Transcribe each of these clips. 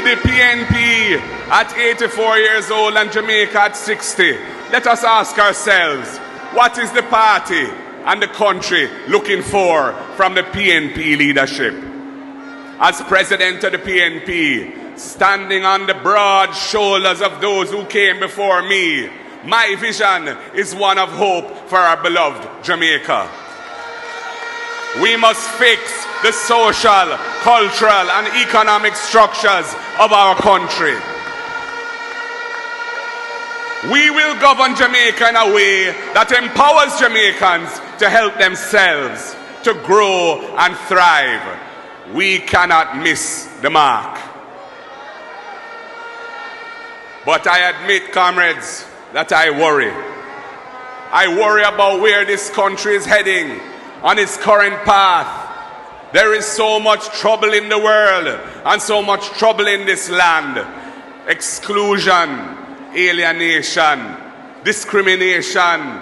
the PNP at 84 years old and Jamaica at 60, let us ask ourselves, what is the party and the country looking for from the PNP leadership? As president of the PNP, standing on the broad shoulders of those who came before me, my vision is one of hope for our beloved Jamaica. We must fix the social, cultural, and economic structures of our country. We will govern Jamaica in a way that empowers Jamaicans to help themselves, to grow and thrive. We cannot miss the mark. But I admit, comrades, that I worry. I worry about where this country is heading on its current path. There is so much trouble in the world and so much trouble in this land. Exclusion, alienation, discrimination,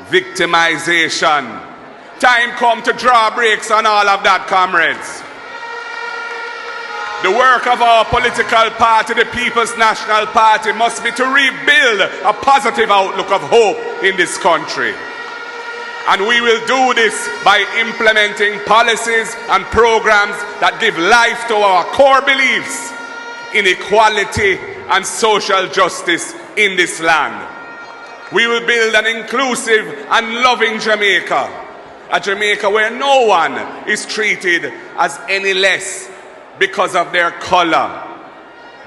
victimization. Time come to draw brakes on all of that, comrades. The work of our political party, the People's National Party, must be to rebuild a positive outlook of hope in this country. And we will do this by implementing policies and programs that give life to our core beliefs in equality and social justice in this land. We will build an inclusive and loving Jamaica, a Jamaica where no one is treated as any less because of their color,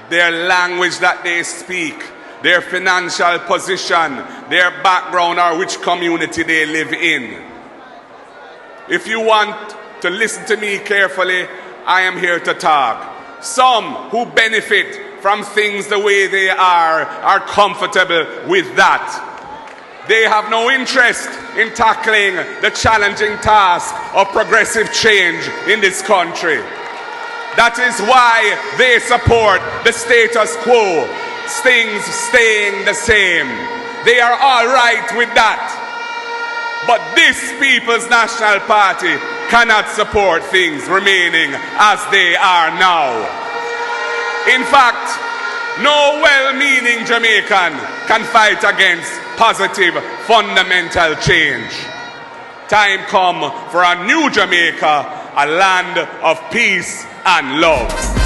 their language that they speak, their financial position, their background, or which community they live in. If you want to listen to me carefully, I am here to talk. Some who benefit from things the way they are comfortable with that. They have no interest in tackling the challenging task of progressive change in this country. That is why they support the status quo, things staying the same. They are all right with that. But this People's National Party cannot support things remaining as they are now. In fact, no well-meaning Jamaican can fight against positive, fundamental change. Time come for a new Jamaica, a land of peace and love.